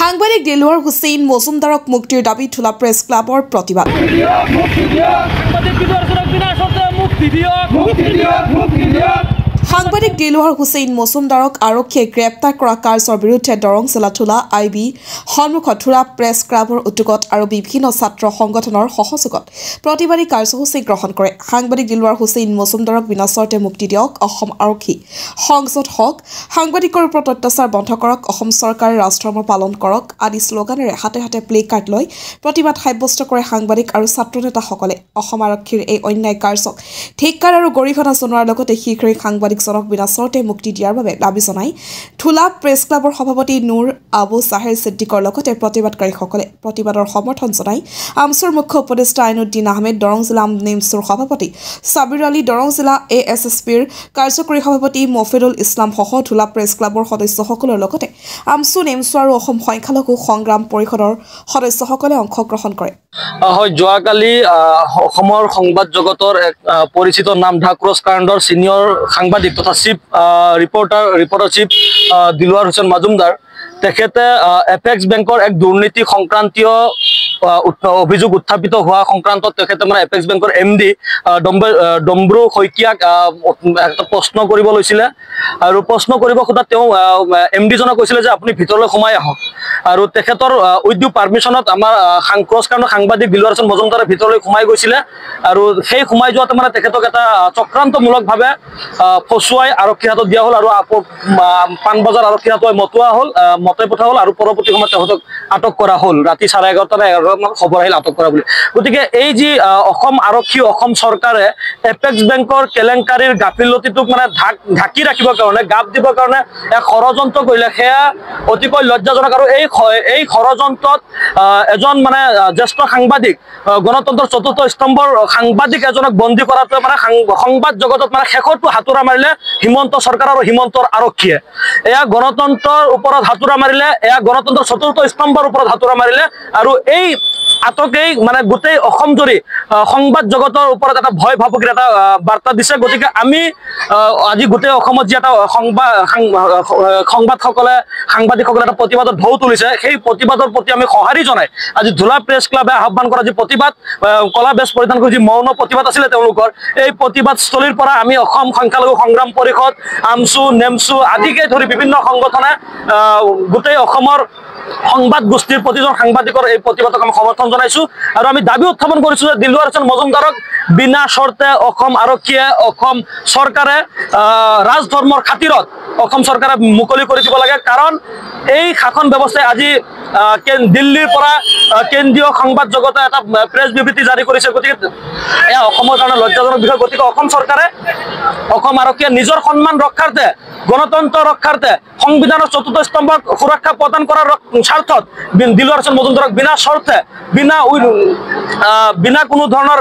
সাংবাদিক দিলৱাৰ হুছেইন মজুমদাৰক মুক্তিৰ দাবী তোলা প্ৰেছ ক্লাবৰ প্ৰতিবাদ। সাংবাদিক দিলৱাৰ হুছেইন মজুমদাৰক আৰক্ষীয়ে গ্ৰেপ্তাৰ কৰা কাৰ্যৰ বিৰুদ্ধে দৰং জিলা থোলা IB সন্মুখত থোৰা প্ৰেছ ক্লাবৰ উদ্যোগত আৰু বিভিন্ন ছাত্ৰ সংগঠনৰ সহযোগত প্ৰতিবাদী কাৰ্যসূচী গ্ৰহণ কৰে। সাংবাদিক দিলৱাৰ হুছেইন মজুমদাৰক বিনা চৰ্তে মুক্তি দিয়ক, অসম আৰক্ষী সংযত হওক, সাংবাদিকৰ ওপৰত অত্যাচাৰ বন্ধ কৰক, অসম চৰকাৰে ৰাজধৰ্ম পালন কৰক আদি শ্লোগানেৰে হাতে হাতে প্লে কাৰ্ড লৈ প্ৰতিবাদ সাব্যস্ত কৰে সাংবাদিক আৰু ছাত্ৰ নেতাসকলে। অসম আৰক্ষীৰ এই অন্যায় কাৰ্যক ধিক্কাৰ আৰু গৰিহণা জনোৱাৰ লগতে শীঘ্ৰেই সাংবাদিকজনক বিনা চৰ্তে মুক্তি দিয়াৰ বাবে দাবী জনাই থোলা প্ৰেছ ক্লাবৰ সভাপতি নুৰ আবু চাহেৰ ছিদ্দিকৰ লগতে প্ৰতিবাদকাৰীসকলে প্ৰতিবাদৰ সমৰ্থন জনাই আমচুৰ মুখ্য উপদেষ্টা আইনুদ্দিন আহমেদ, দৰং জিলা নেমচুৰ সভাপতি সাবিৰ আলী, দৰং জিলা ASSPৰ কাৰ্যকৰী সভাপতি মফিদুল ইছলাম সহ থোলা প্ৰেছ ক্লাবৰ সদস্যসকলৰ লগতে আমচু নেমচু আৰু অসম সংখ্যালঘু সংগ্ৰাম পৰিষদৰ সদস্যসকলে অংশগ্ৰহণ কৰে। হয়, যোৱাকালি অসমৰ সংবাদ জগতৰ এক পৰিচিত নাম ক্ৰছ কাণ্ডৰ চিনিয়ৰ সাংবাদিক তথা chief reporter chief Dilwar Hussain Majumdar তেখেতে এপেক্স বেংকৰ এক দুৰ্নীতি সংক্ৰান্তীয় অভিযোগ উত্থাপিত হোৱা সংক্ৰান্তত তেখেতে মানে এপেক্স বেংকৰ MD ডম্ব্ৰু শইকীয়াক একটা প্ৰশ্ন কৰিব লৈছিলে আৰু প্ৰশ্ন কৰিব খোজা তেওঁ MD জনক কৈছিলে যে আপুনি ভিতৰলৈ সোমাই আহক আৰু তেখেতৰ উইথ পাৰমিশনত আমাৰ ক্ৰছ কাণ্ডৰ সাংবাদিক দিলৱাৰ হুছেইন মজুমদাৰে ভিতৰলৈ সোমাই গৈছিলে আৰু সেই সোমাই যোৱাতে মানে তেখেতক এটা চক্ৰান্তমূলকভাৱে ফচুৱাই আৰক্ষীৰ হাতত দিয়া হ'ল আৰু পাণবজাৰ আৰক্ষীৰ হাতত মতাই পঠোৱা হ'ল আৰু পৰৱৰ্তী সময়ত তেখেতক আটক কৰা হ'ল। ৰাতি 11:30 খবৰ আহিল আটক কৰা বুলি। গতিকে এই যি অসম আৰক্ষী অসম চৰকাৰে এপেক্স বেংকৰ কেলেংকাৰীৰ গাফিলতিটোক মানে ঢাকি ৰাখিবৰ কাৰণে গাপ দিবৰ কাৰণে এক ষড়যন্ত্ৰ কৰিলে, সেয়া অতিকৈ লজ্জাজনক। আৰু এই ষড়যন্ত্ৰত এজন মানে জ্যেষ্ঠ সাংবাদিক গণতন্ত্ৰৰ চতুৰ্থ স্তম্ভৰ সাংবাদিক এজনক বন্দী কৰাটোৱে মানে সংবাদ জগতত মানে শেষতো হাতোৰা মাৰিলে হিমন্ত চৰকাৰ আৰু হিমন্তৰ আৰক্ষীয়ে। এয়া গণতন্ত্ৰৰ ওপৰত হাতোৰা মাৰিলে, এয়া গণতন্ত্ৰৰ চতুৰ্থ স্তম্ভৰ ওপৰত হাতোৰা মাৰিলে আৰু এই আটকেই মানে গোটেই অসম জুৰি সংবাদ জগতৰ ওপৰত এটা ভয় ভাবুকিৰ এটা বাৰ্তা দিছে। গতিকে আমি আজি গোটেই অসমত যি এটা সাংবাদিকসকলে এটা প্ৰতিবাদত ঢৌ তুলিছে, সেই প্ৰতিবাদৰ প্ৰতি আমি সঁহাৰি জনাই আজি ধোলা প্ৰেছ ক্লাবে আহ্বান কৰা যি প্ৰতিবাদ কলা বেজ পৰিধান কৰি যি মৌন প্ৰতিবাদ আছিলে তেওঁলোকৰ, এই প্ৰতিবাদস্থলীৰ পৰা আমি অসম সংখ্যালঘু সংগ্ৰাম পৰিষদ, আমচু নেমচু আদিকে ধৰি বিভিন্ন সংগঠনে গোটেই অসমৰ সংবাদ গোষ্ঠীৰ প্ৰতিজন সাংবাদিকৰ এই প্ৰতিবাদক আমি সমৰ্থন জনাইছো আৰু আমি দাবী উত্থাপন কৰিছো যে দিলৱাৰ হুছেইন মজুমদাৰক বিনা চৰ্তে অসম আৰক্ষীয়ে অসম চৰকাৰে ৰাজধৰ্মৰ খাতিৰত অসম চৰকাৰে মুকলি কৰি দিব লাগে। কাৰণ এই শাসন ব্যৱস্থাই আজি দিল্লীৰ পৰা কেন্দ্ৰীয় সংবাদ জগতে এটা প্ৰেছ বিবৃতি জাৰি কৰিছে। গতিকে এয়া অসমৰ কাৰণে লজ্জাজনক বিষয়। গতিকে অসম চৰকাৰে অসম আৰক্ষীয়ে নিজৰ সন্মান ৰক্ষাৰ্থে, গণতন্ত্ৰ ৰক্ষাৰ্থে, সংবিধানৰ চতুৰ্থ স্তম্ভক সুৰক্ষা প্ৰদান কৰাৰ স্বাৰ্থত দিলৱাৰ হুছেইন মজুমদাৰক বিনা চৰ্তে বিনা কোনো ধৰণৰ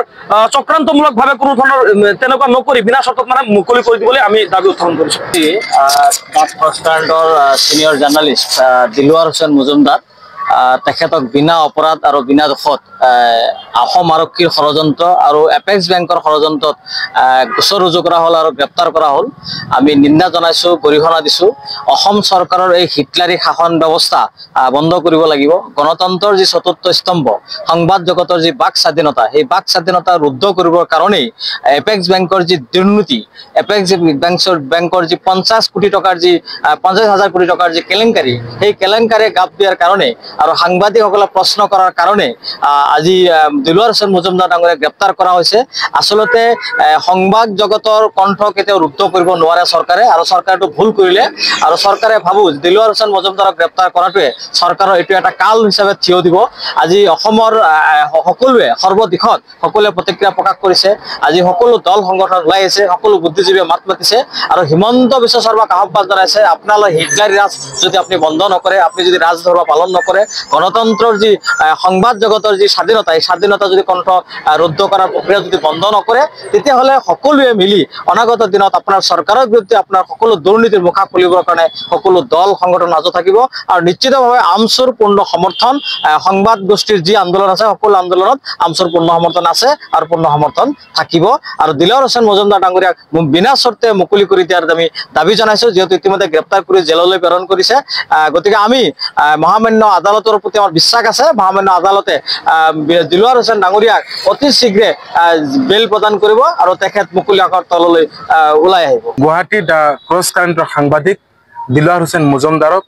চক্ৰান্তমূলকভাৱে কোনো ধৰণৰ তেনেকুৱা নকৰি বিনা চৰ্তত মানে মুকলি কৰি দিবলৈ আমি দাবী উত্থাপন কৰিছোঁ। ক্ৰছ কাণ্ডৰ চিনিয়ৰ জাৰ্ণালিষ্ট দিলৱাৰ হুছেইন মজুমদাৰ তেখেতক বিনা অপৰাধ আৰু বিনা দোষত অসম আৰক্ষীৰ ষড়যন্ত্ৰ আৰু এপেক্স বেংকৰ ষড়যন্ত্ৰত গোচৰ ৰুজু কৰা হ'ল আৰু গ্ৰেপ্তাৰ কৰা হ'ল। আমি নিন্দা জনাইছোঁ, গৰিহণা দিছোঁ। অসম চৰকাৰৰ এই হিটলাৰী শাসন ব্যৱস্থা বন্ধ কৰিব লাগিব। গণতন্ত্ৰৰ যি চতুৰ্থ স্তম্ভ, সংবাদ জগতৰ যি বাক স্বাধীনতা, সেই বাক স্বাধীনতা ৰুদ্ধ কৰিবৰ কাৰণেই এপেক্স বেংকৰ যি দুৰ্নীতি, এপেক্স বেংকৰ যি 50,000 কোটি টকাৰ যি কেলেংকাৰী, সেই কেলেংকাৰীয়ে গাপ দিয়াৰ কাৰণে আৰু সাংবাদিকসকলে প্ৰশ্ন কৰাৰ কাৰণে আজি দিলৱাৰ হুছেইন মজুমদাৰ ডাঙৰীয়াক গ্ৰেপ্তাৰ কৰা হৈছে। আচলতে সংবাদ জগতৰ কণ্ঠ কেতিয়াও ৰুদ্ধ কৰিব নোৱাৰে চৰকাৰে, আৰু চৰকাৰটো ভুল কৰিলে আৰু চৰকাৰে ভাবোঁ দিলৱাৰ হুছেইন মজুমদাৰক গ্ৰেপ্তাৰ কৰাটোৱে চৰকাৰৰ এইটো এটা কাল হিচাপে থিয় দিব। আজি অসমৰ সকলোৱে সৰ্বদিশত সকলোৱে প্ৰতিক্ৰিয়া প্ৰকাশ কৰিছে। আজি সকলো দল সংগঠন ওলাই আহিছে, সকলো বুদ্ধিজীৱীয়ে মাত মাতিছে আৰু হিমন্ত বিশ্ব শৰ্মাক আহ্বান জনাইছে, আপোনালোকে হিটলাৰী ৰাজ যদি আপুনি বন্ধ নকৰে, আপুনি যদি ৰাজধৰ্ম পালন নকৰে, গণতন্ত্ৰৰ যি সংবাদ জগতৰ যি স্বাধীনতা, এই স্বাধীনতা যদি কণ্ঠ ৰুদ্ধ কৰাৰ প্ৰক্ৰিয়া যদি বন্ধ নকৰে, তেতিয়াহ'লে সকলোৱে মিলি অনাগত দিনত আপোনাৰ চৰকাৰৰ বিৰুদ্ধে আপোনাৰ সকলো দুৰ্নীতিৰ মুখা খুলিবৰ কাৰণে সকলো দল সংগঠন সাজু থাকিব। আৰু নিশ্চিতভাৱে আমচুৰ পূৰ্ণ সমৰ্থন, সংবাদ গোষ্ঠীৰ যি আন্দোলন আছে সকলো আন্দোলনত আমচুৰ পূৰ্ণ সমৰ্থন আছে আৰু পূৰ্ণ সমৰ্থন থাকিব। আৰু দিলৱাৰ হুছেইন মজুমদাৰ ডাঙৰীয়াক বিনা চৰ্তে মুকলি কৰি দিয়াৰ আমি দাবী জনাইছোঁ, যিহেতু ইতিমধ্যে গ্ৰেপ্তাৰ কৰি জেললৈ প্ৰেৰণ কৰিছে। গতিকে আমি মহামান্য আদালত আদালতৰ প্ৰতি আমাৰ বিশ্বাস আছে মহামান্য আদালতে দিলৱাৰ হুছেইন ডাঙৰীয়াক অতি শীঘ্ৰে বেল প্ৰদান কৰিব আৰু তেখেত মুকলি আকাশৰ তললৈ ওলাই আহিব গুৱাহাটীৰ ক্ৰছ কাৰেণ্টৰ সাংবাদিক দিলৱাৰ হুছেইন মজুমদাৰক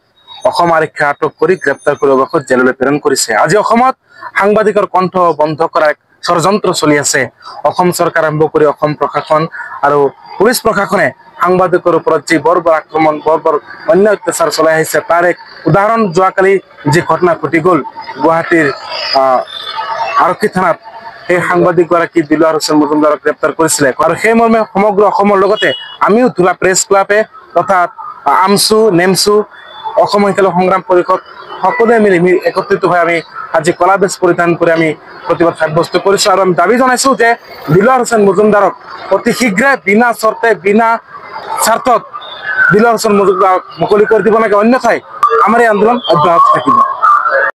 অসম আৰক্ষীয়ে আটক কৰি গ্ৰেপ্তাৰ কৰি অৱশেষত জেললৈ প্ৰেৰণ কৰিছে আজি অসমত সাংবাদিকৰ কণ্ঠ বন্ধ কৰাৰ এক ষড়যন্ত্ৰ চলি আছে অসম চৰকাৰ আৰম্ভ কৰি অসম প্ৰশাসন আৰু পুলিচ প্ৰশাসনে সাংবাদিকৰ ওপৰত যি বৰ্বৰ আক্ৰমণ বৰ্বৰ অন্য অত্যাচাৰ চলাই আহিছে তাৰ এক উদাহৰণ যোৱাকালি যি ঘটনা ঘটি গ'ল গুৱাহাটীৰ আৰক্ষী থানাত সেই সাংবাদিকগৰাকী দিলৱাৰ হুছেইন মজুমদাৰক গ্ৰেপ্তাৰ কৰিছিলে আৰু সেই মৰ্মে সমগ্ৰ অসমৰ লগতে আমিও ধুলা প্ৰেছ ক্লাবে তথা আমচু নেমচু অসম মহিলা সংগ্ৰাম পৰিষদ সকলোৱে মিলি একত্ৰিত হৈ আমি আজি কলা বেজ পৰিধান কৰি আমি প্ৰতিবাদ সাব্যস্ত কৰিছো আৰু আমি দাবী জনাইছো যে দিলৱাৰ হুছেইন মজুমদাৰক অতি শীঘ্ৰে বিনা চৰ্তে বিনা স্বাৰ্থত দিলৱাৰ হুছেইন মজুমদাৰক মুকলি কৰি দিব লাগে অন্যথাই আমাৰ এই আন্দোলন অব্যাহত থাকিব